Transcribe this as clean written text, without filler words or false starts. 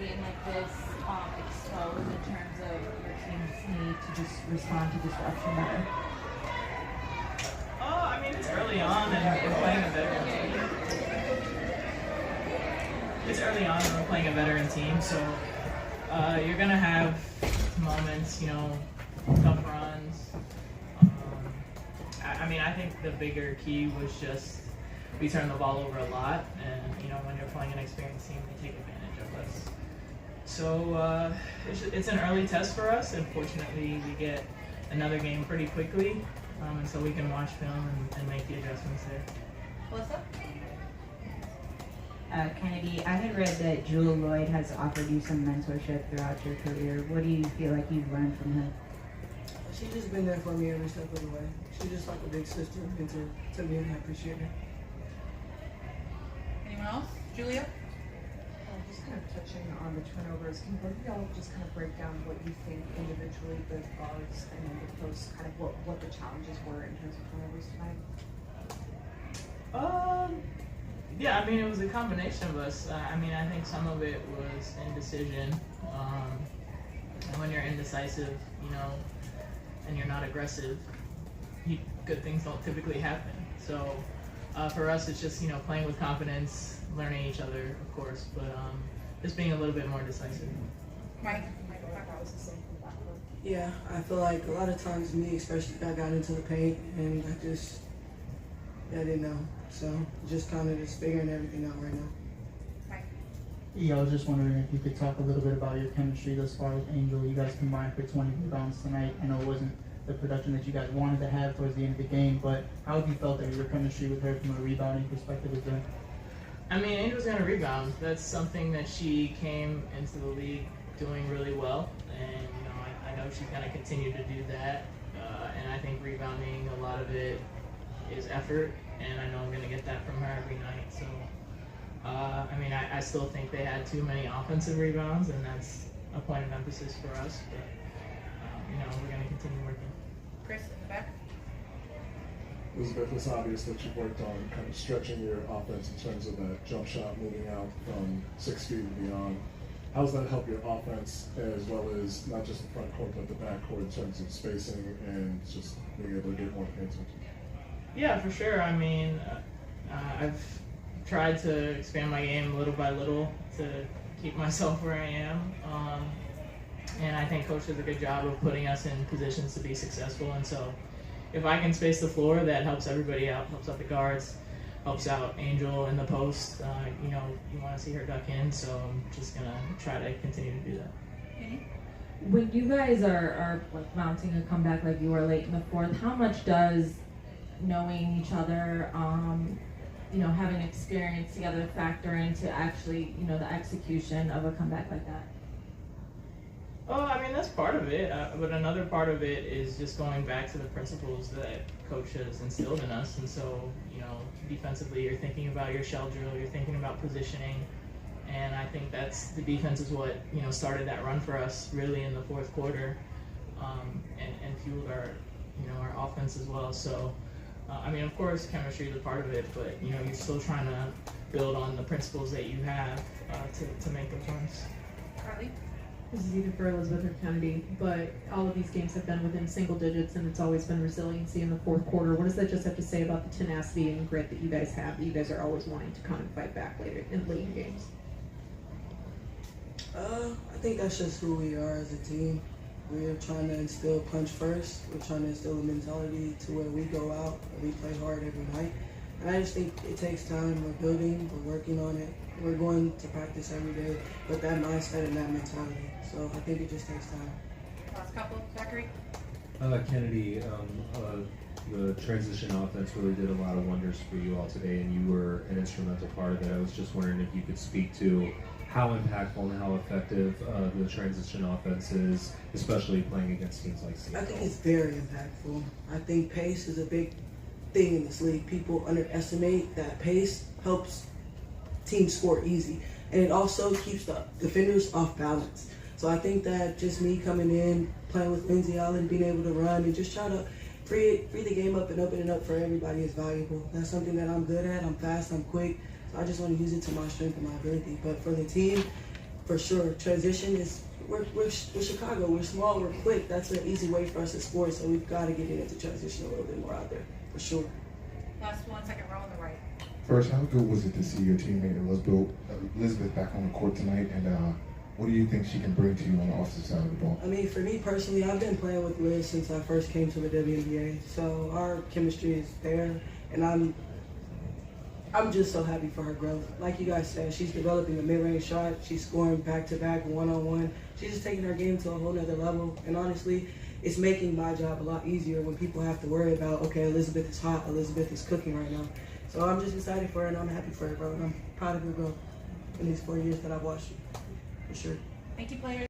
game like this exposed in terms of your team's need to just respond to disruption better? I mean, it's early on and we're playing a veteran team. It's early on and we're playing a veteran team, so you're going to have moments, tough runs. I mean, I think the bigger key was just we turn the ball over a lot, and when you're playing an experienced team, they take advantage of us. So it's an early test for us, and fortunately we get another game pretty quickly, and so we can watch film and make the adjustments there. Melissa? Chennedy, I had read that Jewel Lloyd has offered you some mentorship throughout your career. What do you feel like you've learned from her? She's just been there for me every step of the way. She's just like a big sister, mentor to me, and I appreciate her. Anyone else? Julia? Just kind of touching on the turnovers, can both of y'all just kind of break down what you think individually, the guards and then the posts, kind of what the challenges were in terms of turnovers tonight? Yeah, I mean, it was a combination of us. I think some of it was indecision. And when you're indecisive, and you're not aggressive, good things don't typically happen. So for us, it's just, playing with confidence, learning each other, of course, but just being a little bit more decisive. Mike? Yeah, I feel like a lot of times me, especially, I got into the paint and I didn't know. So just kind of just figuring everything out right now. Yeah, I was just wondering if you could talk a little bit about your chemistry thus far with Angel. You guys combined for 20 rebounds tonight. I know it wasn't the production that you guys wanted to have towards the end of the game, but how have you felt that your chemistry with her from a rebounding perspective has been? I mean, Angel's going to rebound. That's something that she came into the league doing really well, and I know she's going to continue to do that. And I think rebounding, a lot of it is effort, and I know I'm going to get that from her every night. So, I still think they had too many offensive rebounds, and that's a point of emphasis for us. But we're going to continue working. Chris, in the back? Elizabeth, it's obvious that you've worked on kind of stretching your offense in terms of that jump shot moving out from 6 feet and beyond. How does that help your offense as well as not just the front court but the back court in terms of spacing and just being able to get more paint? Yeah, for sure. I've tried to expand my game little by little to keep myself where I am. And I think Coach does a good job of putting us in positions to be successful. And so if I can space the floor, that helps everybody out, helps out the guards, helps out Angel in the post. You want to see her duck in, so I'm just going to try to continue to do that. When you guys are like mounting a comeback like you were late in the fourth, how much does knowing each other, having experience together factor into actually, the execution of a comeback like that? That's part of it, but another part of it is just going back to the principles that Coach has instilled in us. And so, defensively, you're thinking about your shell drill, you're thinking about positioning, and I think that's the defense is what started that run for us really in the fourth quarter, and fueled our our offense as well. So, of course, chemistry is a part of it, but you're still trying to build on the principles that you have to make those runs. Carly? This is either for Elizabeth or Chennedy, but all of these games have been within single digits, and it's always been resiliency in the fourth quarter. What does that just have to say about the tenacity and grit that you guys have, that you guys are always wanting to come and fight back later in late games? I think that's just who we are as a team. We're trying to instill punch first. We're trying to instill a mentality to where we go out and we play hard every night. And I just think it takes time. We're building, we're working on it. We're going to practice every day with that mindset and that mentality. So I think it just takes time. Last couple, Zachary? Chennedy, the transition offense really did a lot of wonders for you all today, and you were an instrumental part of it. I was just wondering if you could speak to how impactful and how effective the transition offense is, especially playing against teams like Seattle. I think it's very impactful. I think pace is a big thing in this league. People underestimate that pace helps teams score easy, and it also keeps the defenders off balance. So I think that just me coming in, playing with Lindsay Allen, being able to run and just try to free the game up and open it up for everybody is valuable. That's something that I'm good at. I'm fast, I'm quick. So I just want to use it to my strength and my ability. But for the team, for sure. Transition is, we're Chicago, we're small, we're quick. That's an easy way for us to score, so we've got to get into transition a little bit more out there, for sure. Last one, second row on the right. First, how good was it to see your teammate Elizabeth back on the court tonight, and what do you think she can bring to you on the offensive side of the ball? I mean, for me personally, I've been playing with Liz since I first came to the WNBA, so our chemistry is there, and I'm just so happy for her growth. Like you guys said, she's developing a mid-range shot. She's scoring back-to-back, one-on-one. She's just taking her game to a whole nother level. And honestly, it's making my job a lot easier when people have to worry about, okay, Elizabeth is hot, Elizabeth is cooking right now. So I'm just excited for her, and I'm happy for her, bro. And I'm proud of her growth in these 4 years that I've watched her, for sure. Thank you, players.